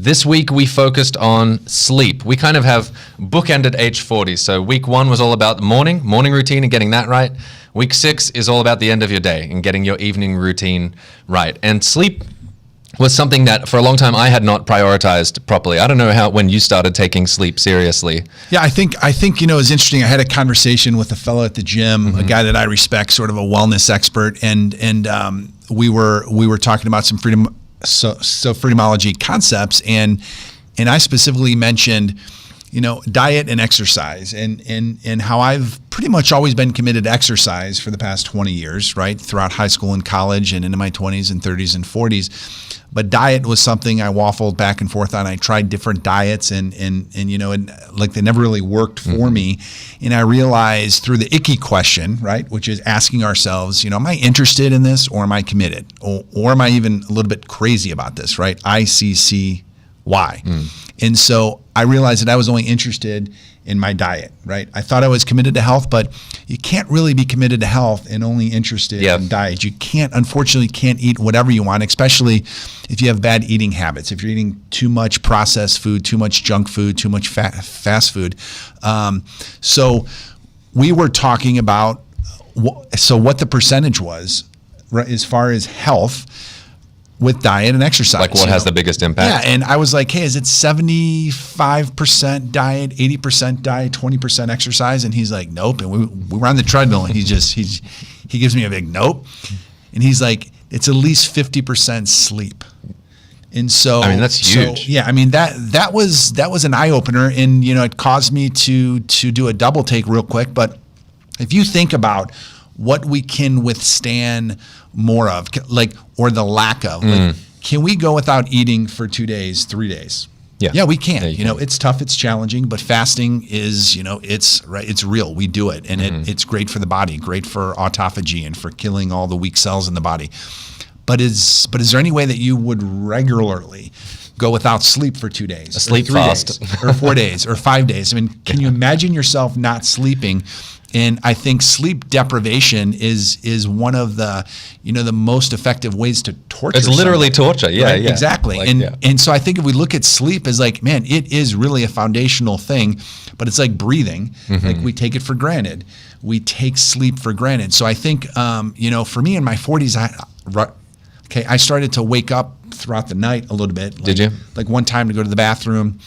This week we focused on sleep. We kind of have bookended H40. So week 1 was all about the morning routine and getting that right. Week 6 is all about the end of your day and getting your evening routine right. And sleep was something that for a long time I had not prioritized properly. I don't know when you started taking sleep seriously. Yeah, I think it's interesting. I had a conversation with a fellow at the gym, a guy that I respect, sort of a wellness expert, and we were talking about some Freedomology concepts, and I specifically mentioned, diet and exercise, and how I've pretty much always been committed to exercise for the past 20 years, right? Throughout high school and college and into my 20s and 30s and 40s. But diet was something I waffled back and forth on. I tried different diets and like they never really worked for me. And I realized through the icky question, right, which is asking ourselves, am I interested in this, or am I committed? Or am I even a little bit crazy about this, right? ICCY. And so I realized that I was only interested in my diet, right? I thought I was committed to health, but you can't really be committed to health and only interested in diet. You unfortunately can't eat whatever you want, especially if you have bad eating habits. If you're eating too much processed food, too much junk food, too much fast food. So we were talking about what the percentage was, right, as far as health with diet and exercise. Like what has the biggest impact? Yeah, and I was like, hey, is it 75% diet, 80% diet, 20% exercise? And he's like, nope. And we were on the treadmill, and he gives me a big nope. And he's like, it's at least 50% sleep. And so, that's huge. So, yeah, that was an eye opener, and it caused me to do a double take real quick. But if you think about what we can withstand more of, or the lack of, can we go without eating for 2 days, 3 days? Yeah, we can. It's tough, it's challenging, but fasting is, it's real. We do it, and it's great for the body, great for autophagy and for killing all the weak cells in the body. But is there any way that you would regularly go without sleep for 2 days, a sleep fast, or 4 days, or 5 days? Can you imagine yourself not sleeping? And I think sleep deprivation is one of the the most effective ways to torture. It's literally someone, torture. Yeah, right? yeah, exactly. And so I think if we look at sleep as like, man, it is really a foundational thing, but it's like breathing. Like we take it for granted. We take sleep for granted. So I think for me in my 40s, I started to wake up throughout the night a little bit. Did you? Like one time to go to the bathroom.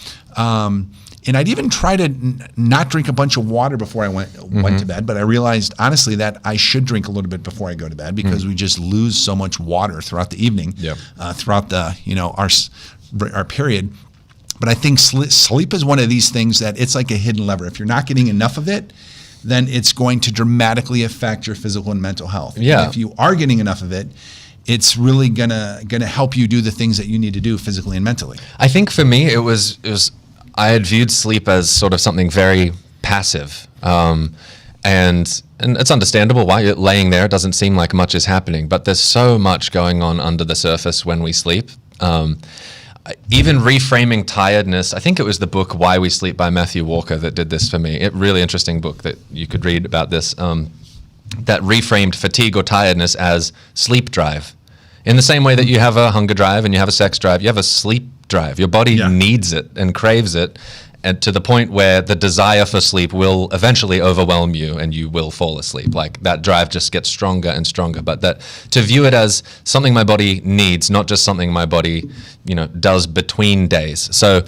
And I'd even try to not drink a bunch of water before I went to bed, but I realized honestly that I should drink a little bit before I go to bed, because we just lose so much water throughout the evening, throughout the our period. But I think sleep is one of these things that it's like a hidden lever. If you're not getting enough of it, then it's going to dramatically affect your physical and mental health. Yeah. And if you are getting enough of it, it's really gonna help you do the things that you need to do physically and mentally. I think for me it was I had viewed sleep as sort of something very passive, and it's understandable why you're laying there. It doesn't seem like much is happening, but there's so much going on under the surface when we sleep. Even reframing tiredness. I think it was the book Why We Sleep by Matthew Walker that did this for me. Really interesting book that you could read about this. That reframed fatigue or tiredness as sleep drive. In the same way that you have a hunger drive and you have a sex drive, you have a sleep drive. Your body needs it and craves it, and to the point where the desire for sleep will eventually overwhelm you and you will fall asleep. Like that drive just gets stronger and stronger. But that to view it as something my body needs, not just something my body, does between days. So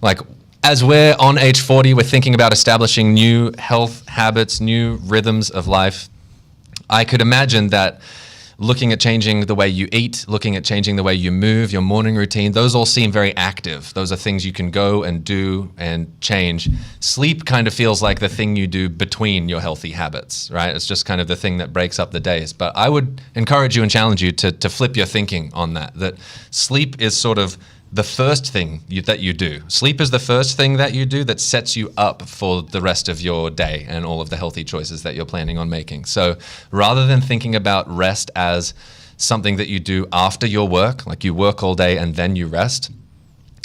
like as we're on age 40, we're thinking about establishing new health habits, new rhythms of life. I could imagine that looking at changing the way you eat, looking at changing the way you move, your morning routine, those all seem very active. Those are things you can go and do and change. Sleep kind of feels like the thing you do between your healthy habits, right? It's just kind of the thing that breaks up the days. But I would encourage you and challenge you to flip your thinking on that sleep is sort of the first thing that you do. Sleep is the first thing that you do that sets you up for the rest of your day and all of the healthy choices that you're planning on making. So rather than thinking about rest as something that you do after your work, like you work all day and then you rest,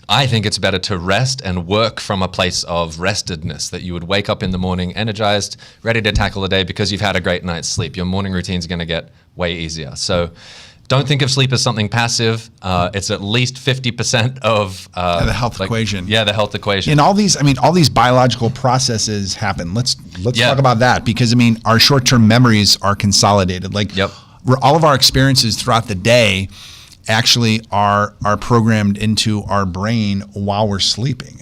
I think it's better to rest and work from a place of restedness, that you would wake up in the morning energized, ready to tackle the day because you've had a great night's sleep. Your morning routine is going to get way easier. So don't think of sleep as something passive. It's at least 50% of the health equation. Yeah, the health equation. And all these biological processes happen. Let's talk about that, because our short-term memories are consolidated. All of our experiences throughout the day actually are programmed into our brain while we're sleeping.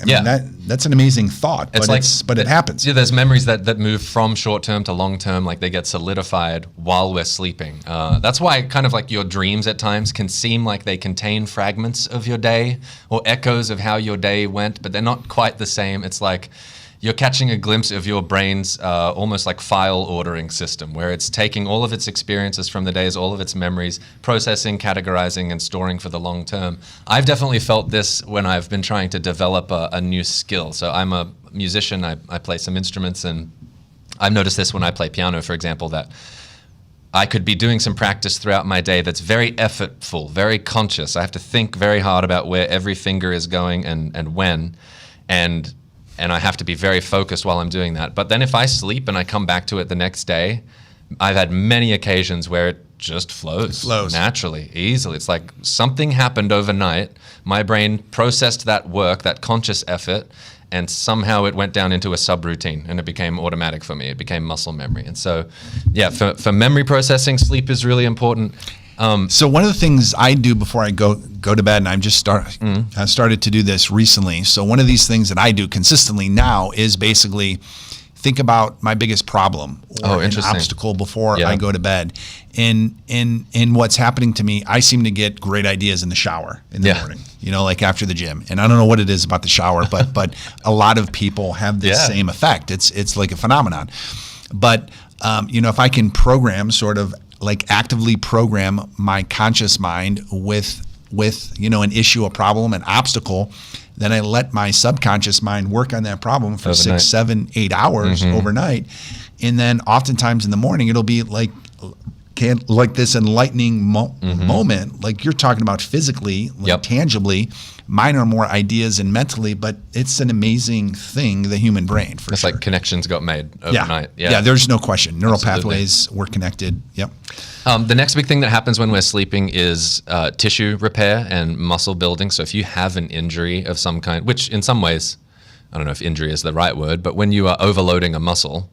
That's an amazing thought, but it happens. Yeah, there's memories that move from short term to long term, like they get solidified while we're sleeping. That's why kind of like your dreams at times can seem like they contain fragments of your day or echoes of how your day went, but they're not quite the same. It's like you're catching a glimpse of your brain's almost like file ordering system, where it's taking all of its experiences from the days, all of its memories, processing, categorizing, and storing for the long term. I've definitely felt this when I've been trying to develop a new skill. So I'm a musician, I play some instruments, and I've noticed this when I play piano, for example, that I could be doing some practice throughout my day that's very effortful, very conscious. I have to think very hard about where every finger is going and when, and I have to be very focused while I'm doing that. But then if I sleep and I come back to it the next day, I've had many occasions where it just flows naturally, easily. It's like something happened overnight. My brain processed that work, that conscious effort, and somehow it went down into a subroutine and it became automatic for me. It became muscle memory. And so, yeah, for memory processing, sleep is really important. So one of the things I do before I go to bed, and I've started to do this recently. So one of these things that I do consistently now is basically think about my biggest problem or an obstacle before I go to bed. And what's happening to me, I seem to get great ideas in the shower in the morning, like after the gym. And I don't know what it is about the shower, but a lot of people have this same effect. It's like a phenomenon. But if I can program actively program my conscious mind with an issue, a problem, an obstacle, then I let my subconscious mind work on that problem for overnight. 6, 7, 8 hours overnight. And then oftentimes in the morning, it'll be like this enlightening moment, like you're talking about physically, tangibly. Mine are more ideas and mentally, but it's an amazing thing, the human brain, for it's sure. Like connections got made overnight. Yeah, there's no question. Neural pathways were connected. Yep. The next big thing that happens when we're sleeping is tissue repair and muscle building. So if you have an injury of some kind, which in some ways, I don't know if injury is the right word, but when you are overloading a muscle,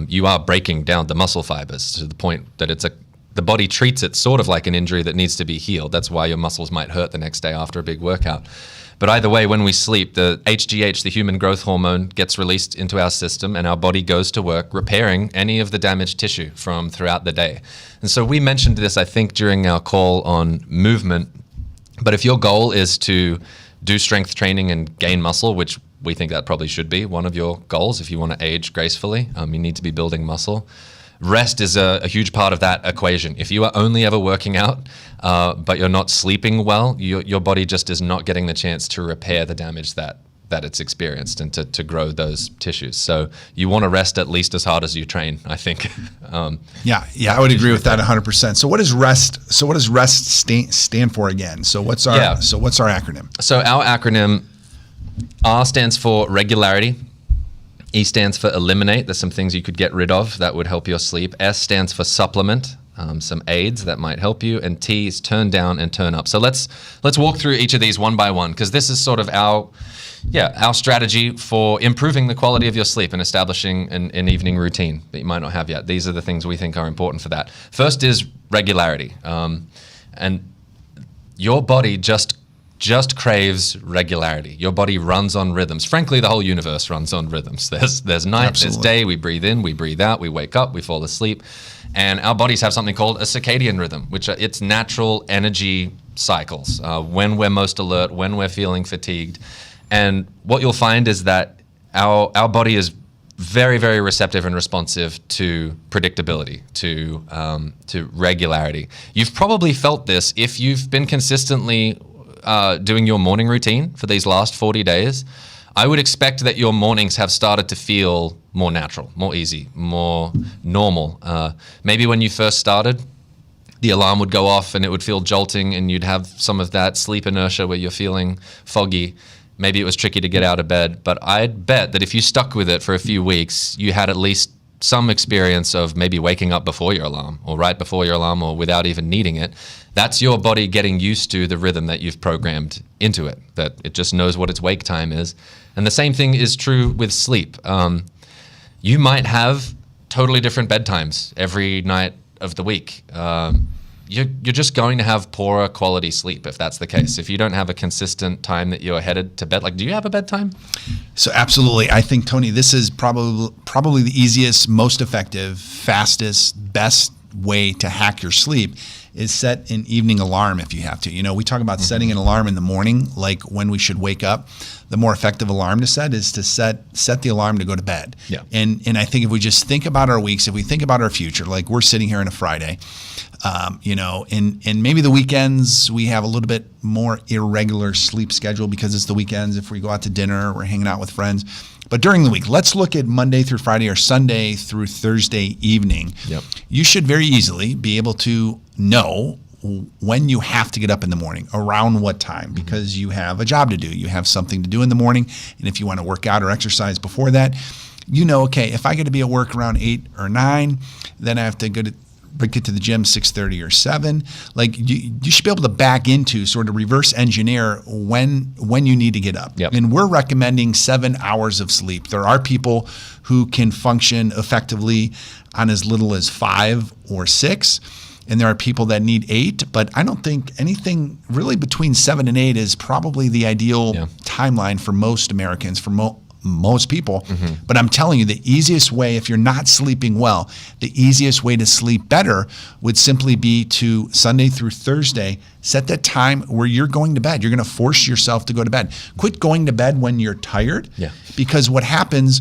you are breaking down the muscle fibers to the point that the body treats it sort of like an injury that needs to be healed. That's why your muscles might hurt the next day after a big workout. But either way, when we sleep, the HGH, the human growth hormone, gets released into our system and our body goes to work repairing any of the damaged tissue from throughout the day. And so we mentioned this, I think, during our call on movement. But if your goal is to do strength training and gain muscle, which we think that probably should be one of your goals if you want to age gracefully, you need to be building muscle. Rest is a huge part of that equation. If you are only ever working out, but you're not sleeping well, your body just is not getting the chance to repair the damage that it's experienced and to grow those tissues. So you want to rest at least as hard as you train, I think. Yeah, I would agree with that 100%. So what does rest? So what does rest stand for again? So what's our acronym? So our acronym, R stands for regularity. E stands for eliminate. There's some things you could get rid of that would help your sleep. S stands for supplement, some aids that might help you. And T is turn down and turn up. So let's walk through each of these one by one, because this is sort of our strategy for improving the quality of your sleep and establishing an evening routine that you might not have yet. These are the things we think are important for that. First is regularity. And your body just craves regularity. Your body runs on rhythms. Frankly, the whole universe runs on rhythms. There's night, Absolutely. There's day, we breathe in, we breathe out, we wake up, we fall asleep. And our bodies have something called a circadian rhythm, which are its natural energy cycles, when we're most alert, when we're feeling fatigued. And what you'll find is that our body is very, very receptive and responsive to predictability, to regularity. You've probably felt this if you've been consistently doing your morning routine for these last 40 days. I would expect that your mornings have started to feel more natural, more easy, more normal. Maybe when you first started, the alarm would go off and it would feel jolting and you'd have some of that sleep inertia where you're feeling foggy. Maybe it was tricky to get out of bed, but I'd bet that if you stuck with it for a few weeks, you had at least some experience of maybe waking up before your alarm or right before your alarm or without even needing it, that's your body getting used to the rhythm that you've programmed into it, that it just knows what its wake time is. And the same thing is true with sleep. You might have totally different bedtimes every night of the week. You're just going to have poorer quality sleep if that's the case. If you don't have a consistent time that you're headed to bed, like, do you have a bedtime? So absolutely. I think, Tony, this is probably the easiest, most effective, fastest, best way to hack your sleep is set an evening alarm if you have to. You know, we talk about setting an alarm in the morning, like when we should wake up. The more effective alarm to set is to set the alarm to go to bed. Yeah. And I think if we just think about our weeks, if we think about our future, like we're sitting here on a Friday, you know, and maybe the weekends we have a little bit more irregular sleep schedule because it's the weekends. If we go out to dinner, we're hanging out with friends. But during the week, let's look at Monday through Friday or Sunday through Thursday evening. Yep. You should very easily be able to know when you have to get up in the morning, around what time, because you have a job to do. You have something to do in the morning. And if you want to work out or exercise before that, you know, okay, if I get to be at work around 8 or 9, then I have to get to the gym 6:30 or 7. Like you should be able to back into, sort of reverse engineer when you need to get up. Yep. And we're recommending 7 hours of sleep. There are people who can function effectively on as little as 5 or 6. And there are people that need 8, but I don't think anything really between 7 and 8 is probably the ideal timeline for most Americans, for most people. But I'm telling you, the easiest way, if you're not sleeping well, the easiest way to sleep better would simply be to Sunday through Thursday, set that time where you're going to bed. You're going to force yourself to go to bed. Quit going to bed when you're tired, because what happens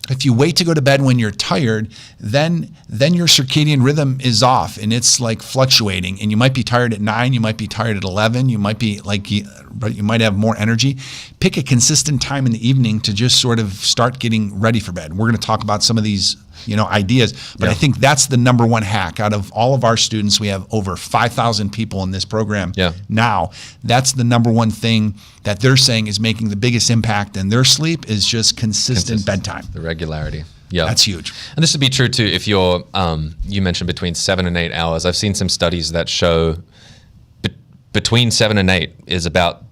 if you wait to go to bed when you're tired, then your circadian rhythm is off and it's like fluctuating. And you might be tired at 9, you might be tired at 11, you might be like, but you might have more energy. Pick a consistent time in the evening to just sort of start getting ready for bed. We're going to talk about some of these, ideas, but I think that's the number one hack. Out of all of our students, we have over 5,000 people in this program now. That's the number one thing that they're saying is making the biggest impact in their sleep is just consistent bedtime. The regularity. Yeah. That's huge. And this would be true too if you're, you mentioned between 7 and 8 hours. I've seen some studies that show between 7 and 8 is about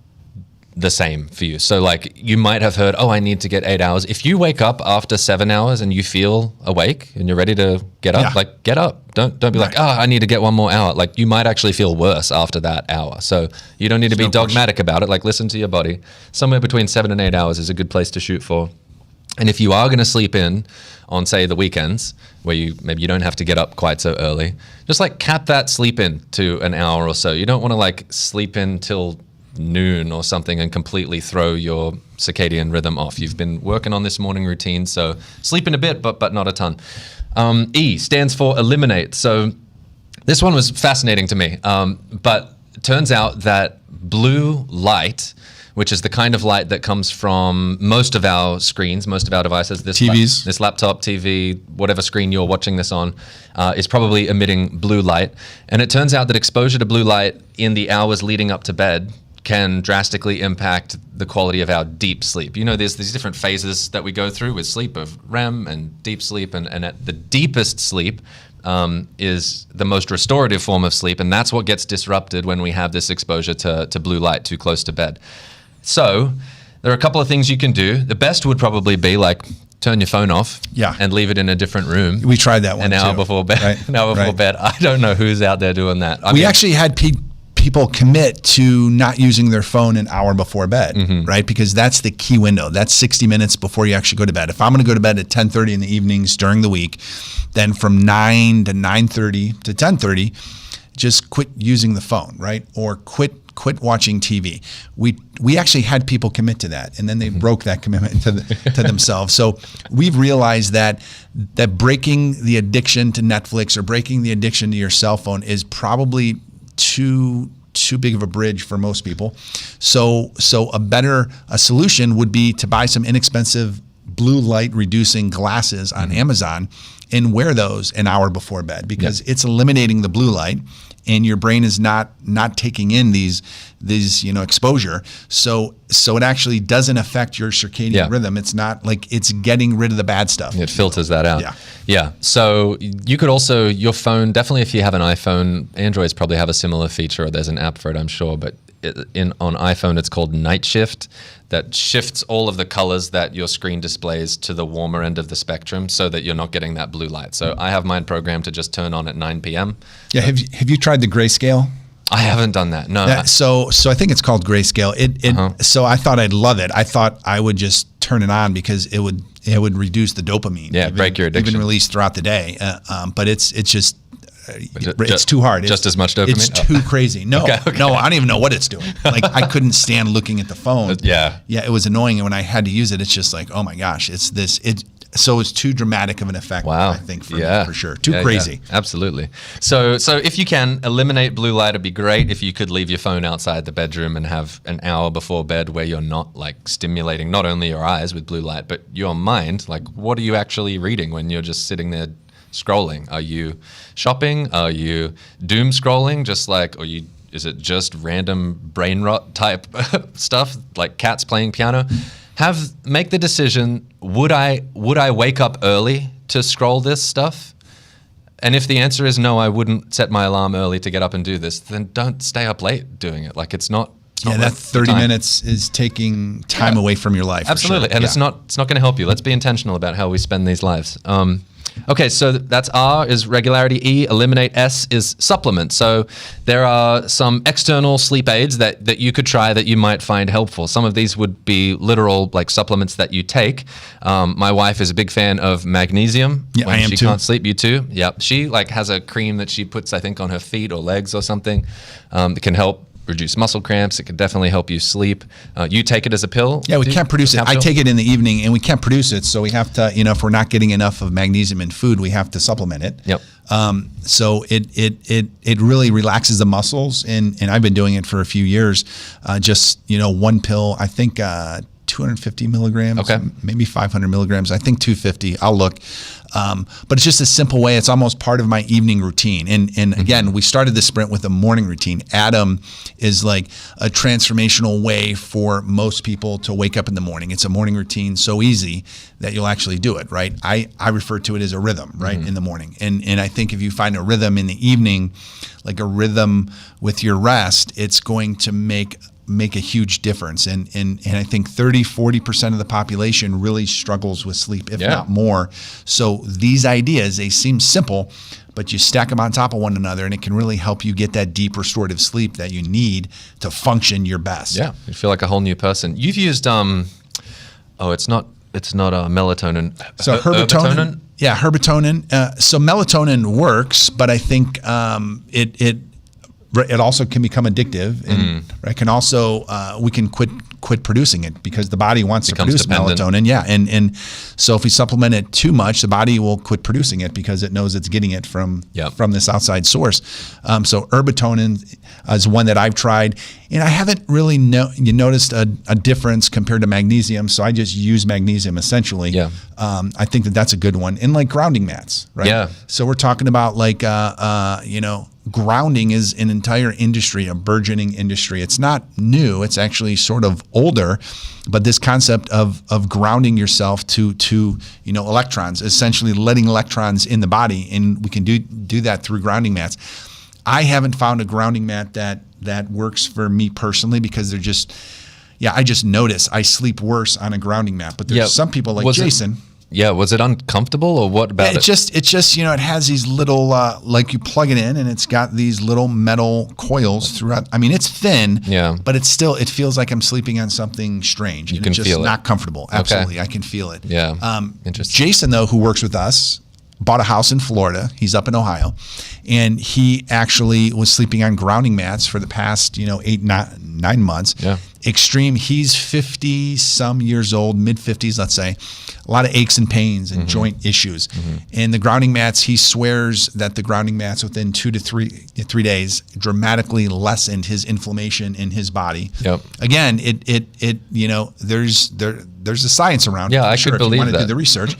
the same for you. So like you might have heard, I need to get 8 hours. If you wake up after 7 hours and you feel awake and you're ready to get up, like get up. Don't be like, I need to get one more hour. Like you might actually feel worse after that hour. So you don't need to be dogmatic about it. Like listen to your body. Somewhere between 7 and 8 hours is a good place to shoot for. And if you are going to sleep in on, say, the weekends, where maybe you don't have to get up quite so early, just like cap that sleep in to an hour or so. You don't want to like sleep in till noon or something and completely throw your circadian rhythm off. You've been working on this morning routine, so sleep in a bit, but not a ton. E stands for eliminate. So this one was fascinating to me, but it turns out that blue light, which is the kind of light that comes from most of our screens, most of our devices, TVs, this laptop, TV, whatever screen you're watching this on, is probably emitting blue light. And it turns out that exposure to blue light in the hours leading up to bed can drastically impact the quality of our deep sleep. There's these different phases that we go through with sleep, of REM and deep sleep, and at the deepest sleep is the most restorative form of sleep, and that's what gets disrupted when we have this exposure to blue light too close to bed. So there are a couple of things you can do. The best would probably be like turn your phone off and leave it in a different room. We tried that one an hour before bed. Right. An hour before bed. I don't know who's out there doing that. We actually had people commit to not using their phone an hour before bed, right? Because that's the key window. That's 60 minutes before you actually go to bed. If I'm going to go to bed at 10:30 in the evenings during the week, then from 9 to 9:30 to 10:30, just quit using the phone, right? Or quit watching TV. We actually had people commit to that, and then they broke that commitment to themselves. So we've realized that breaking the addiction to Netflix or breaking the addiction to your cell phone is probably too big of a bridge for most people. So a solution would be to buy some inexpensive blue light reducing glasses on Amazon and wear those an hour before bed, because it's eliminating the blue light and your brain is not taking in these exposure. So it actually doesn't affect your circadian rhythm. It's not like it's getting rid of the bad stuff. It filters that out. Yeah. Yeah. So you could also, your phone, definitely if you have an iPhone, Androids probably have a similar feature, or there's an app for it, I'm sure, but on iPhone, it's called Night Shift, that shifts all of the colors that your screen displays to the warmer end of the spectrum so that you're not getting that blue light. So I have mine programmed to just turn on at 9 p.m. Yeah. Have you tried the grayscale? I haven't done that. No. So I think it's called grayscale. So I thought I'd love it. I thought I would just turn it on because it would reduce the dopamine. Yeah, break your addiction. Even released throughout the day. But it's just. It's too hard. Just as much dopamine? It's too crazy. No, Okay. no, I don't even know what it's doing. Like I couldn't stand looking at the phone. Yeah. Yeah, it was annoying. And when I had to use it, it's just like, oh my gosh, so it's too dramatic of an effect, Wow. I think, for me, for sure. Too crazy. Yeah, absolutely. So if you can eliminate blue light, it'd be great if you could leave your phone outside the bedroom and have an hour before bed where you're not like stimulating not only your eyes with blue light, but your mind. Like, what are you actually reading when you're just sitting there scrolling? Are you shopping? Are you doom scrolling? Is it just random brain rot type stuff like cats playing piano? Make the decision, would I wake up early to scroll this stuff? And if the answer is no, I wouldn't set my alarm early to get up and do this, then don't stay up late doing it. Like it's not that 30 minutes is taking time away from your life. Absolutely. For sure. And it's not going to help you. Let's be intentional about how we spend these lives. Okay, so that's R is regularity. E, eliminate. S is supplement. So there are some external sleep aids that you could try that you might find helpful. Some of these would be literal like supplements that you take. My wife is a big fan of magnesium. Yeah, when I am she too. can't sleep. You too? Yep. She like has a cream that she puts, I think, on her feet or legs or something that can help reduce muscle cramps. It could definitely help you sleep. You take it as a pill? Yeah, we can't produce it. I Capsule? take it in the evening, and we can't produce it, so we have to, if we're not getting enough of magnesium in food, we have to supplement it. Yep. So it really relaxes the muscles, and I've been doing it for a few years. Just one pill, I think 250 milligrams, Okay. maybe 500 milligrams. I think 250. I'll look. But it's just a simple way. It's almost part of my evening routine. And again, we started the sprint with a morning routine. Adam is like a transformational way for most people to wake up in the morning. It's a morning routine so easy that you'll actually do it, right? I refer to it as a rhythm, right, in the morning. And I think if you find a rhythm in the evening, like a rhythm with your rest, it's going to make a huge difference. And I think 30-40% of the population really struggles with sleep, if not more. So these ideas, they seem simple, but you stack them on top of one another and it can really help you get that deep restorative sleep that you need to function your best. Yeah, you feel like a whole new person. You've used it's not melatonin. So herbatonin. Yeah, herbatonin. So melatonin works, but I think it also can become addictive, and it can also we can quit producing it because the body wants to produce dependent. melatonin. Yeah, and so if we supplement it too much, the body will quit producing it because it knows it's getting it from this outside source. So herbatonin is one that I've tried, and I haven't really noticed a difference compared to magnesium. So I just use magnesium essentially. Yeah. I think that's a good one. And like grounding mats, right? Yeah. So we're talking about like grounding is an entire industry, a burgeoning industry. It's not new. It's actually sort of older, but this concept of grounding yourself to electrons, essentially letting electrons in the body, and we can do that through grounding mats. I haven't found a grounding mat that works for me personally because they're just, I just notice I sleep worse on a grounding mat. But there's some people like Jason. Was it uncomfortable or what about it? It's just it has these little like you plug it in and it's got these little metal coils throughout. I mean, it's thin, but it feels like I'm sleeping on something strange. You can it's just feel it. Not comfortable. Absolutely, Okay. I can feel it. Yeah. Interesting. Jason, though, who works with us, bought a house in Florida. He's up in Ohio, and he actually was sleeping on grounding mats for the past 9 months. Yeah. Extreme. He's 50 some years old, mid 50s, let's say. A lot of aches and pains and joint issues. And the grounding mats, he swears that the grounding mats within 2 to 3 days dramatically lessened his inflammation in his body. Yep. Again, there's a science around it. Yeah, I sure, could believe if you want to that. do the research.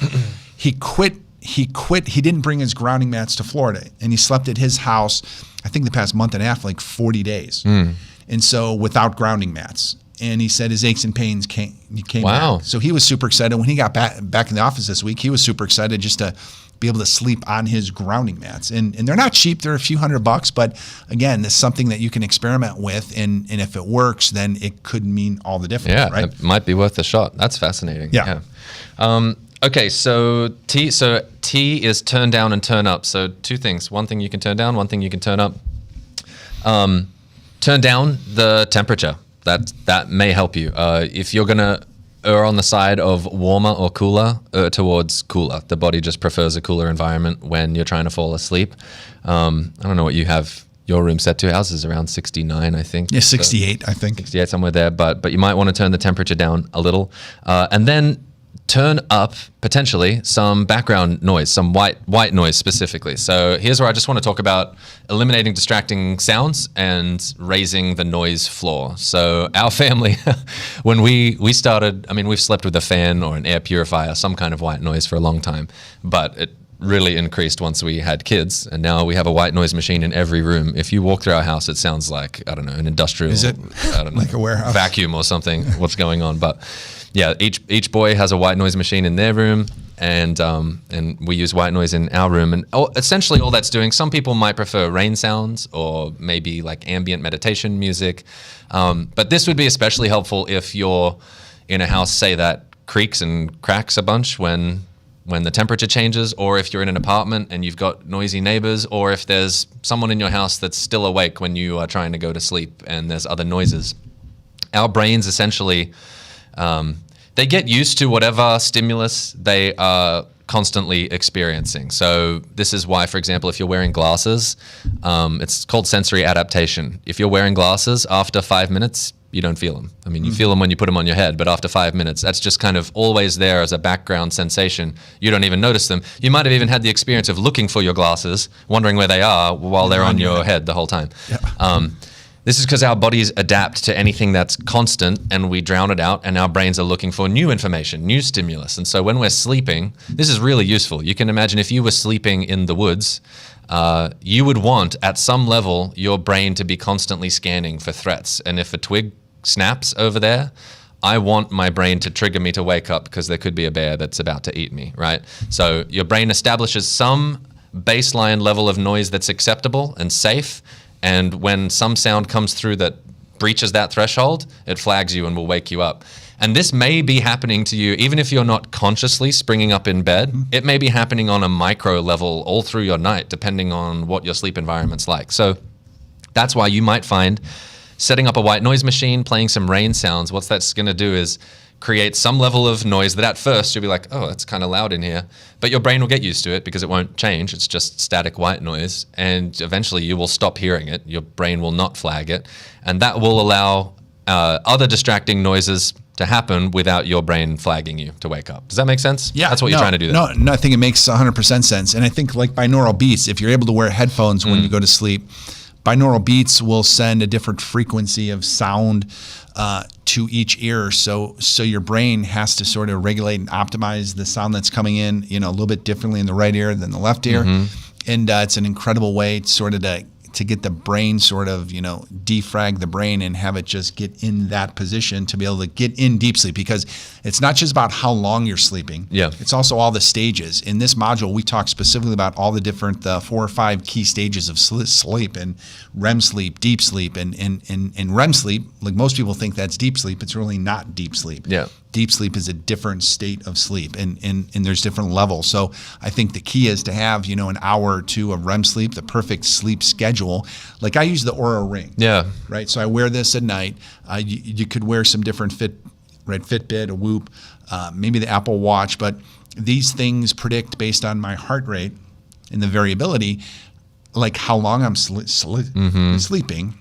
He quit. He didn't bring his grounding mats to Florida, and he slept at his house. I think the past month and a half, like 40 days. And so without grounding mats. And he said his aches and pains came Wow. back. So he was super excited. When he got back in the office this week, he was super excited just to be able to sleep on his grounding mats. And they're not cheap. They're a few $100, but again, this is something that you can experiment with. And if it works, then it could mean all the difference, Yeah, right? it might be worth a shot. That's fascinating. Yeah. Okay, so T is turn down and turn up. So two things. One thing you can turn down, one thing you can turn up. Turn down the temperature. That may help you. If you're going to err on the side of warmer or cooler, towards cooler. The body just prefers a cooler environment when you're trying to fall asleep. I don't know what you have your room set to. Ours is around 69, I think. Yeah, 68, I think. 68, somewhere there. But you might want to turn the temperature down a little. And then turn up, potentially, some background noise, some white noise specifically. So here's where I just want to talk about eliminating distracting sounds and raising the noise floor. So our family, when we started, I mean, we've slept with a fan or an air purifier, some kind of white noise for a long time, but it really increased once we had kids, and now we have a white noise machine in every room. If you walk through our house, it sounds like, I don't know, an industrial, Is it I don't know, like a warehouse vacuum or something, what's going on. But yeah, each boy has a white noise machine in their room, and we use white noise in our room. And essentially all that's doing, some people might prefer rain sounds or maybe like ambient meditation music. But this would be especially helpful if you're in a house, say, that creaks and cracks a bunch when the temperature changes, or if you're in an apartment and you've got noisy neighbors, or if there's someone in your house that's still awake when you are trying to go to sleep and there's other noises. Our brains essentially, they get used to whatever stimulus they are constantly experiencing. So this is why, for example, if you're wearing glasses, it's called sensory adaptation. If you're wearing glasses, after 5 minutes, you don't feel them. I mean, you feel them when you put them on your head, but after 5 minutes, that's just kind of always there as a background sensation. You don't even notice them. You might have even had the experience of looking for your glasses, wondering where they are while they're on your head the whole time. Yeah. This is because our bodies adapt to anything that's constant, and we drown it out, and our brains are looking for new information, new stimulus. And so when we're sleeping, this is really useful. You can imagine if you were sleeping in the woods, you would want, at some level, your brain to be constantly scanning for threats. And if a twig snaps over there, I want my brain to trigger me to wake up because there could be a bear that's about to eat me, right? So your brain establishes some baseline level of noise that's acceptable and safe. And when some sound comes through that breaches that threshold, it flags you and will wake you up. And this may be happening to you even if you're not consciously springing up in bed. It may be happening on a micro level all through your night, depending on what your sleep environment's like. So that's why you might find setting up a white noise machine, playing some rain sounds, what that's going to do is create some level of noise that at first you'll be like, oh, it's kind of loud in here. But your brain will get used to it because it won't change. It's just static white noise. And eventually you will stop hearing it. Your brain will not flag it. And that will allow other distracting noises to happen without your brain flagging you to wake up. Does that make sense? Yeah. That's what you're trying to do there. No, I think it makes 100% sense. And I think like binaural beats, if you're able to wear headphones when you go to sleep, binaural beats will send a different frequency of sound to each ear. So your brain has to sort of regulate and optimize the sound that's coming in, a little bit differently in the right ear than the left ear. And it's an incredible way to get the brain sort of, defrag the brain and have it just get in that position to be able to get in deep sleep, because it's not just about how long you're sleeping. Yeah. It's also all the stages. In this module, we talk specifically about all the different 4 or 5 key stages of sleep, and REM sleep, deep sleep, and REM sleep. Like most people think that's deep sleep. It's really not deep sleep. Yeah. Deep sleep is a different state of sleep, and there's different levels. So I think the key is to have, an hour or two of REM sleep, the perfect sleep schedule. Like I use the Oura Ring. Yeah. Right. So I wear this at night. You could wear some different Fitbit, a Whoop, maybe the Apple Watch, but these things predict based on my heart rate and the variability, like how long I'm sleeping.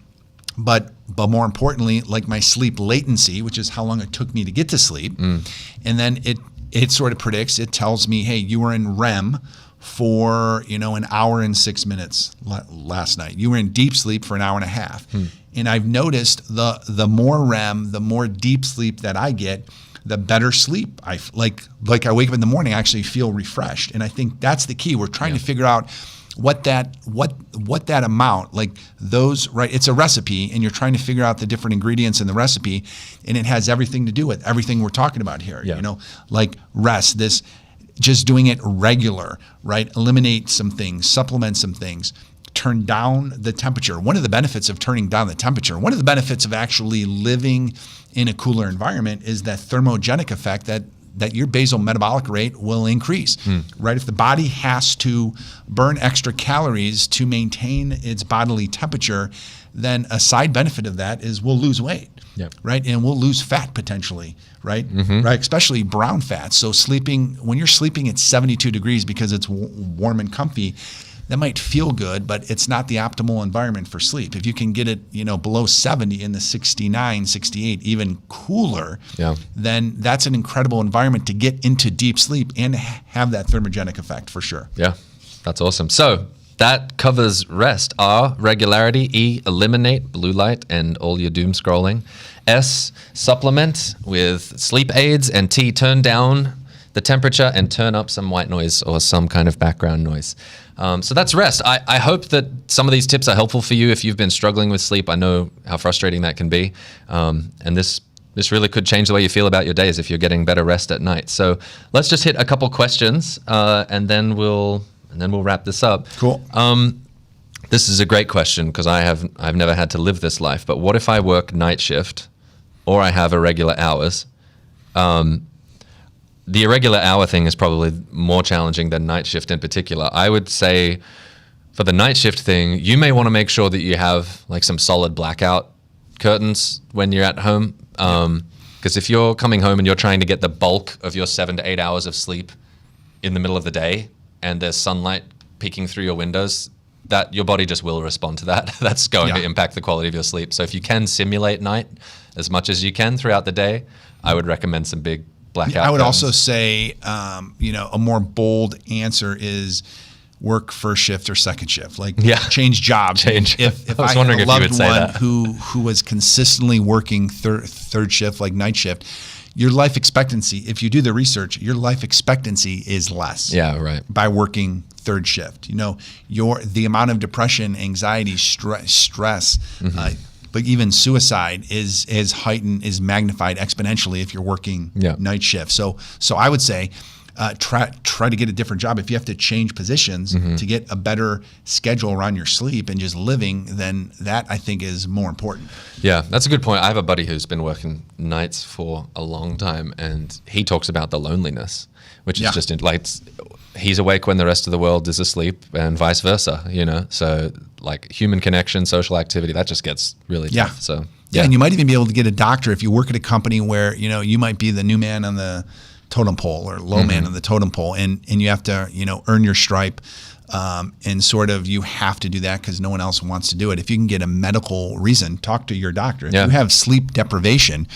But more importantly, like my sleep latency, which is how long it took me to get to sleep. And then it sort of predicts, it tells me, hey, you were in REM for, an hour and 6 minutes last night. You were in deep sleep for an hour and a half. And I've noticed the more REM, the more deep sleep that I get, the better sleep. Like I wake up in the morning, I actually feel refreshed. And I think that's the key. We're trying to figure out what that amount, like those, right? It's a recipe, and you're trying to figure out the different ingredients in the recipe, and it has everything to do with everything we're talking about here. Yeah. You know, like rest, this, just doing it regular, right? Eliminate some things, supplement some things, turn down the temperature. One of the benefits of turning down the temperature, one of the benefits of actually living in a cooler environment is that thermogenic effect that your basal metabolic rate will increase, right? If the body has to burn extra calories to maintain its bodily temperature, then a side benefit of that is we'll lose weight, right? And we'll lose fat potentially, right? Right, especially brown fat. So when you're sleeping at 72 degrees because it's warm and comfy, that might feel good, but it's not the optimal environment for sleep. If you can get it, below 70 in the 69, 68, even cooler, then that's an incredible environment to get into deep sleep and have that thermogenic effect for sure. Yeah, that's awesome. So that covers rest. R, regularity. E, eliminate blue light and all your doom scrolling. S, supplement with sleep aids. And T, turn down the temperature and turn up some white noise or some kind of background noise. So that's rest. I hope that some of these tips are helpful for you if you've been struggling with sleep. I know how frustrating that can be. And this really could change the way you feel about your days if you're getting better rest at night. So let's just hit a couple questions and then we'll wrap this up. Cool. This is a great question because I've never had to live this life. But what if I work night shift or I have irregular hours? The irregular hour thing is probably more challenging than night shift in particular. I would say for the night shift thing, you may want to make sure that you have like some solid blackout curtains when you're at home. Because if you're coming home and you're trying to get the bulk of your 7 to 8 hours of sleep in the middle of the day and there's sunlight peeking through your windows, that your body just will respond to that. That's going to impact the quality of your sleep. So if you can simulate night as much as you can throughout the day, I would recommend some big blackout. I would curtains. also say, a more bold answer is work first shift or second shift. Like change jobs. Change. If I was I wondering had a if you would loved say one that. who was consistently working third shift, like night shift, your life expectancy, if you do the research, your life expectancy is less. Yeah, right. By working third shift. The amount of depression, anxiety, stress, but even suicide is heightened, is magnified exponentially if you're working night shift. So I would say try to get a different job. If you have to change positions to get a better schedule around your sleep and just living, then that I think is more important. Yeah, that's a good point. I have a buddy who's been working nights for a long time, and he talks about the loneliness, which is just like he's awake when the rest of the world is asleep, and vice versa. So like human connection, social activity, that just gets really tough. So and you might even be able to get a doctor if you work at a company where you might be the new man on the totem pole or low man on the totem pole, and you have to earn your stripe, and sort of you have to do that because no one else wants to do it. If you can get a medical reason, talk to your doctor. If you have sleep deprivation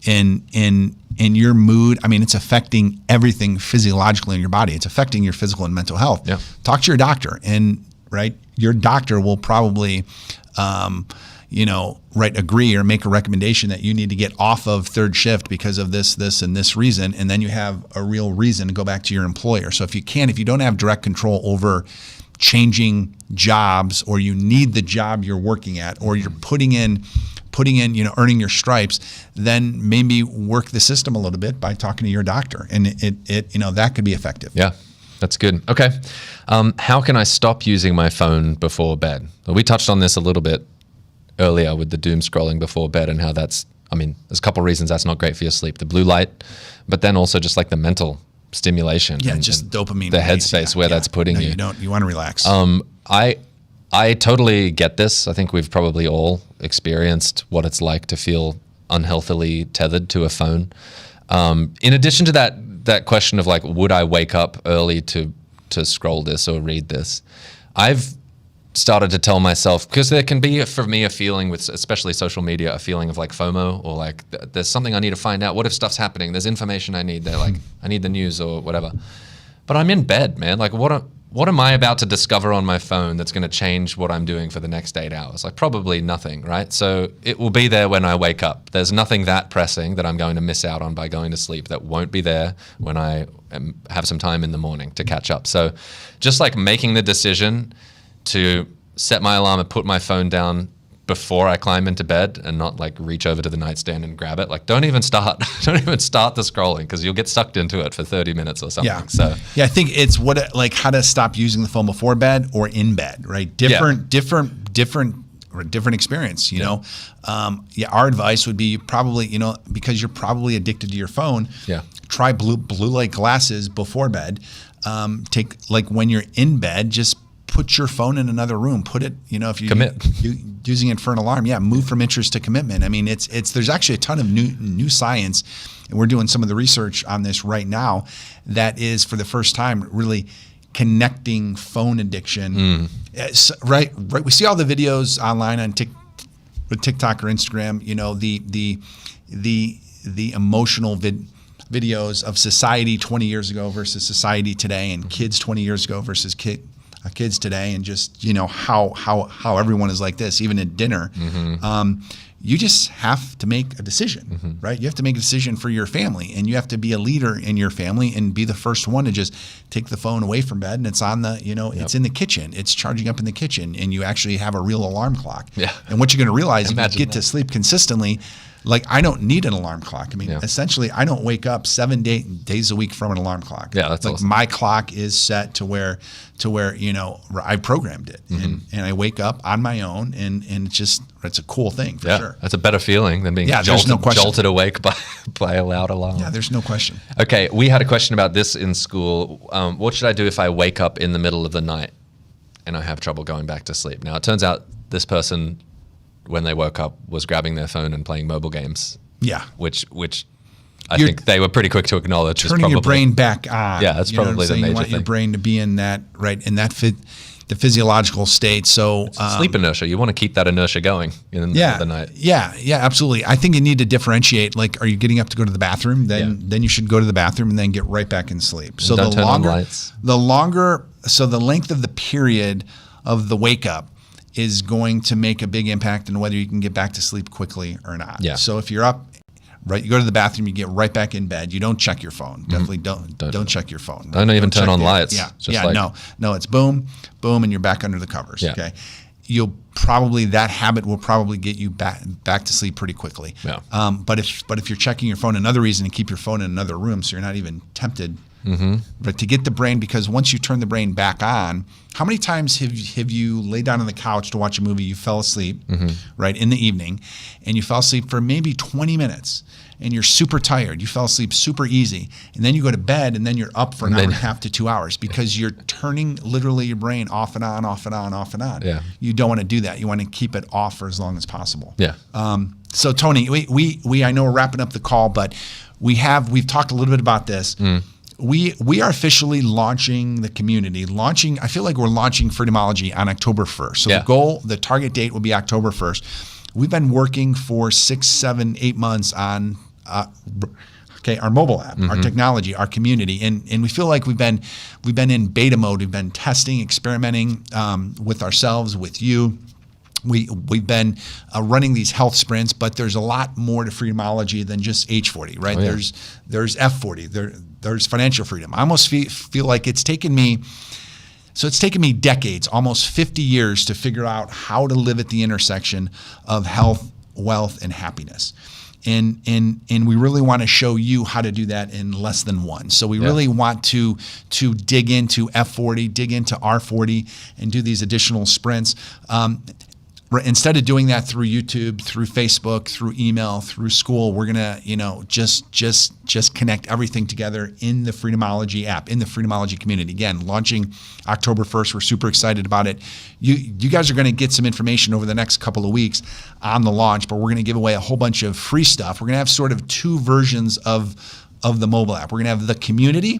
in your mood, I mean, it's affecting everything physiologically in your body. It's affecting your physical and mental health. Talk to your doctor, and your doctor will probably agree or make a recommendation that you need to get off of third shift because of this, and this reason, and then you have a real reason to go back to your employer. So if you don't have direct control over changing jobs, or you need the job you're working at, or you're putting in, earning your stripes, then maybe work the system a little bit by talking to your doctor, and that could be effective. Yeah. That's good. Okay. How can I stop using my phone before bed? Well, we touched on this a little bit earlier with the doom scrolling before bed and how there's a couple of reasons that's not great for your sleep. The blue light, but then also just like the mental stimulation. Yeah, and just dopamine. The headspace where that's putting you. You want to relax. I totally get this. I think we've probably all experienced what it's like to feel unhealthily tethered to a phone. In addition to that question of like, would I wake up early to scroll this or read this? I've started to tell myself, because there can be for me a feeling with especially social media, a feeling of like FOMO, or like there's something I need to find out. What if stuff's happening? There's information I need. They're like, I need the news or whatever. But I'm in bed, man. Like what am I about to discover on my phone that's going to change what I'm doing for the next 8 hours? Like probably nothing, right? So it will be there when I wake up. There's nothing that pressing that I'm going to miss out on by going to sleep that won't be there when I have some time in the morning to catch up. So just like making the decision to set my alarm and put my phone down before I climb into bed and not like reach over to the nightstand and grab it. Like don't even start the scrolling because you'll get sucked into it for 30 minutes or something. Yeah. So yeah, I think it's how to stop using the phone before bed or in bed, right? Different experience, you know? Our advice would be you probably, because you're probably addicted to your phone, try blue light glasses before bed. Take like when you're in bed, just put your phone in another room. Put it, if you commit. Using it for an alarm, move from interest to commitment. I mean, there's actually a ton of new science, and we're doing some of the research on this right now. That is for the first time really connecting phone addiction. Right. We see all the videos online on TikTok or Instagram. The emotional videos of society 20 years ago versus society today, and kids 20 years ago versus kids today, and just how everyone is like this, even at dinner. You just have to make a decision, right? You have to make a decision for your family, and you have to be a leader in your family and be the first one to just take the phone away from bed, and it's on the, it's in the kitchen, it's charging up in the kitchen, and you actually have a real alarm clock. And what you're going to realize if you get to sleep consistently, like I don't need an alarm clock. I mean, essentially, I don't wake up 7 days a week from an alarm clock. Yeah, that's like awesome. My clock is set to where I programmed it, and I wake up on my own, and it's a cool thing for sure. That's a better feeling than being jolted awake by a loud alarm. Yeah, there's no question. Okay, we had a question about this in school. What should I do if I wake up in the middle of the night and I have trouble going back to sleep? Now, it turns out this person, when they woke up, was grabbing their phone and playing mobile games. Yeah. Which I think they were pretty quick to acknowledge. Turning your brain back on. Yeah, that's probably the major thing. You want your brain to be in that, the physiological state. So sleep inertia. You want to keep that inertia going in the middle of the night. Yeah, absolutely. I think you need to differentiate. Like, are you getting up to go to the bathroom? Then you should go to the bathroom and then get right back in sleep. So don't turn on lights. The length of the period of the wake up is going to make a big impact on whether you can get back to sleep quickly or not. Yeah. So if you're up, you go to the bathroom, you get right back in bed. You don't check your phone. Definitely don't check your phone. Don't even turn on lights. No, it's boom, and you're back under the covers. Yeah. Okay. That habit will probably get you back to sleep pretty quickly. Yeah. But if you're checking your phone, another reason to keep your phone in another room so you're not even tempted. But to get the brain, because once you turn the brain back on, how many times have you laid down on the couch to watch a movie, you fell asleep, right, in the evening, and you fell asleep for maybe 20 minutes, and you're super tired. You fell asleep super easy, and then you go to bed, and then you're up for an hour and a half to 2 hours because you're turning literally your brain off and on, off and on, off and on. Yeah. You don't want to do that. You want to keep it off for as long as possible. Yeah. So Tony, we I know we're wrapping up the call, but we've talked a little bit about this. We are officially launching the community. I feel like we're launching Freedomology on October 1st. So the target date will be October 1st. We've been working for 6, 7, 8 months on our mobile app, our technology, our community, and we feel like we've been in beta mode. We've been testing, experimenting with ourselves, with you. We've been running these health sprints, but there's a lot more to Freedomology than just H40, right? Oh, yeah. There's F40, there's financial freedom. I almost feel like it's taken me decades, almost 50 years to figure out how to live at the intersection of health, wealth, and happiness. And we really want to show you how to do that in less than one. So we really want to dig into F40, dig into R40, and do these additional sprints. Instead of doing that through YouTube, through Facebook, through email, through school, we're gonna, just connect everything together in the Freedomology app, in the Freedomology community. Again, launching October 1st. We're super excited about it. You guys are gonna get some information over the next couple of weeks on the launch, but we're gonna give away a whole bunch of free stuff. We're gonna have sort of two versions of of the mobile app. We're going to have the community,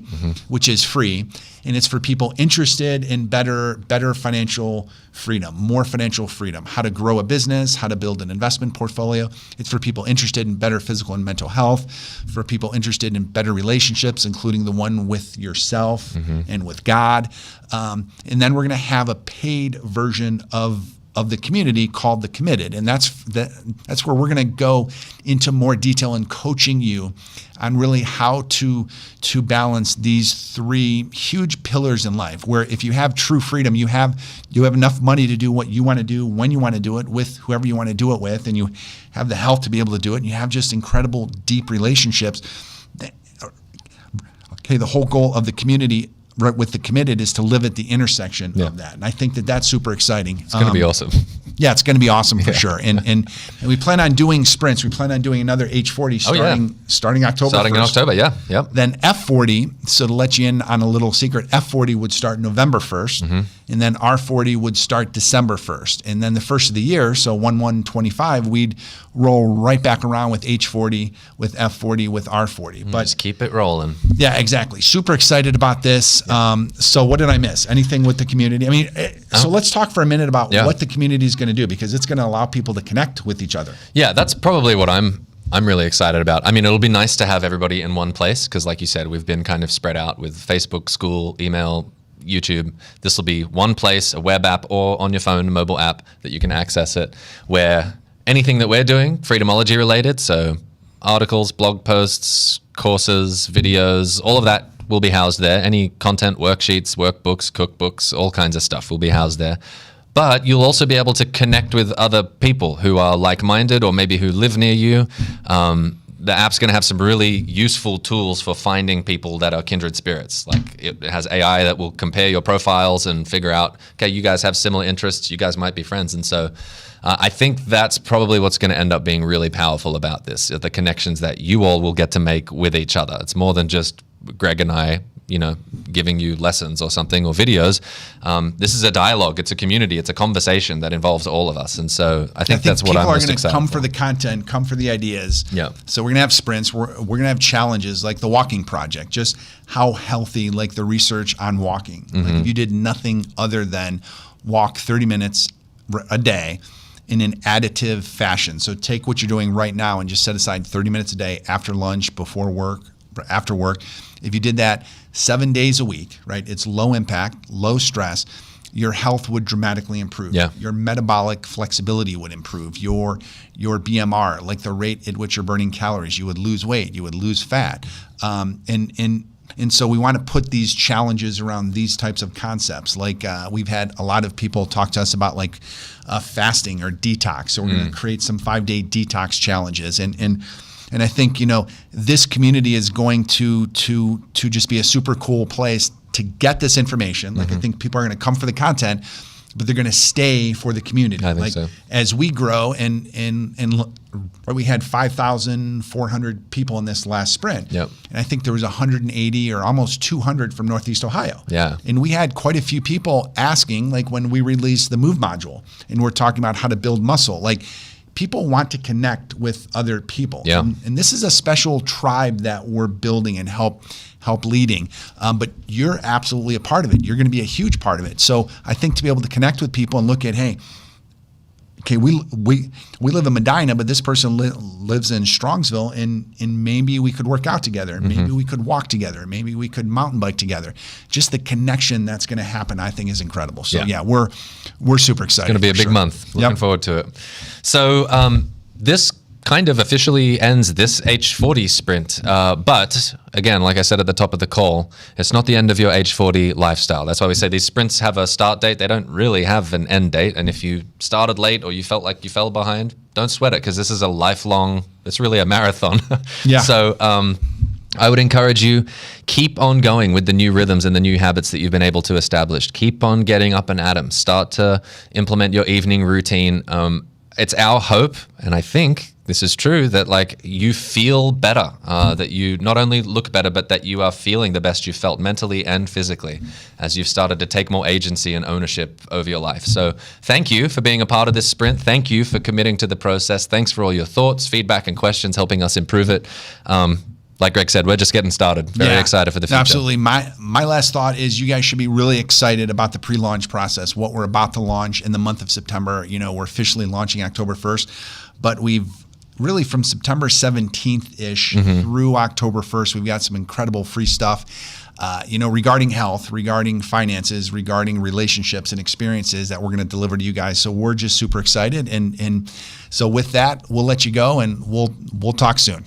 which is free, and it's for people interested in better financial freedom, more financial freedom, how to grow a business, how to build an investment portfolio. It's for people interested in better physical and mental health, for people interested in better relationships, including the one with yourself and with God. And then we're going to have a paid version of the community called The Committed. And that's where we're going to go into more detail in coaching you on really how to balance these three huge pillars in life, where if you have true freedom, you have enough money to do what you want to do, when you want to do it, with whoever you want to do it with, and you have the health to be able to do it, and you have just incredible deep relationships. Okay, the whole goal of the community right with The Committed is to live at the intersection of that. And I think that's super exciting. It's going to be awesome. Yeah, it's going to be awesome for sure. And we plan on doing sprints. We plan on doing another H40 starting October Starting 1st. in October, yeah. Yep. Then F40, so to let you in on a little secret, F40 would start November 1st, and then R40 would start December 1st. And then the first of the year, so 1/1/25, we'd roll right back around with H40, with F40, with R40. But just keep it rolling. Yeah, exactly. Super excited about this. So what did I miss? Anything with the community? I mean, so let's talk for a minute about what the community is going to do, because it's going to allow people to connect with each other. Yeah, that's probably what I'm really excited about. I mean, it'll be nice to have everybody in one place, because like you said, we've been kind of spread out with Facebook, school, email, YouTube. This will be one place, a web app or on your phone, a mobile app that you can access it, where anything that we're doing, Freedomology related, so articles, blog posts, courses, videos, all of that will be housed there. Any content, worksheets, workbooks, cookbooks, all kinds of stuff will be housed there. But you'll also be able to connect with other people who are like-minded or maybe who live near you. The app's going to have some really useful tools for finding people that are kindred spirits. Like it has AI that will compare your profiles and figure out, okay, you guys have similar interests, you guys might be friends. And so I think that's probably what's going to end up being really powerful about this, the connections that you all will get to make with each other. It's more than just Greg and I, giving you lessons or something or videos. This is a dialogue. It's a community. It's a conversation that involves all of us. And so I think that's what I'm most excited for. People are going to come for the content, come for the ideas. Yeah. So we're going to have sprints. We're going to have challenges like the walking project, just how healthy, like the research on walking. Like if you did nothing other than walk 30 minutes a day in an additive fashion. So take what you're doing right now and just set aside 30 minutes a day after lunch, before work, after work. If you did that 7 days a week, right? It's low impact, low stress. Your health would dramatically improve. Yeah. Your metabolic flexibility would improve. Your BMR, like the rate at which you're burning calories, you would lose weight, you would lose fat. And so we want to put these challenges around these types of concepts. Like we've had a lot of people talk to us about like fasting or detox. So we're going to create some 5-day detox challenges. And I think, this community is going to just be a super cool place to get this information. Like I think people are going to come for the content, but they're going to stay for the community. I think so. As we grow and we had 5,400 people in this last sprint. Yep. And I think there was 180 or almost 200 from Northeast Ohio. Yeah. And we had quite a few people asking, like when we released the Move module and we're talking about how to build muscle, like people want to connect with other people. Yeah. And this is a special tribe that we're building and help leading. But you're absolutely a part of it. You're going to be a huge part of it. So I think to be able to connect with people and look at, hey, okay, we live in Medina, but this person lives in Strongsville, and maybe we could work out together. Maybe we could walk together. Maybe we could mountain bike together. Just the connection that's going to happen, I think, is incredible. So we're super excited. It's going to be a big month. Looking forward to it. So this kind of officially ends this H40 sprint. But again, like I said at the top of the call, it's not the end of your H40 lifestyle. That's why we say these sprints have a start date. They don't really have an end date. And if you started late or you felt like you fell behind, don't sweat it, because this is a lifelong, it's really a marathon. Yeah. So I would encourage you, keep on going with the new rhythms and the new habits that you've been able to establish. Keep on getting up and at 'em. Start to implement your evening routine. It's our hope, and I think this is true, that like you feel better, that you not only look better, but that you are feeling the best you've felt mentally and physically as you've started to take more agency and ownership over your life. So thank you for being a part of this sprint. Thank you for committing to the process. Thanks for all your thoughts, feedback, and questions, helping us improve it. like Greg said, we're just getting started. Very excited for the future. Absolutely. My last thought is you guys should be really excited about the pre-launch process, what we're about to launch in the month of September. You know, we're officially launching October 1st, but we've really from September 17th-ish through October 1st, we've got some incredible free stuff. You know, regarding health, regarding finances, regarding relationships and experiences that we're going to deliver to you guys. So we're just super excited. And so with that, we'll let you go and we'll talk soon.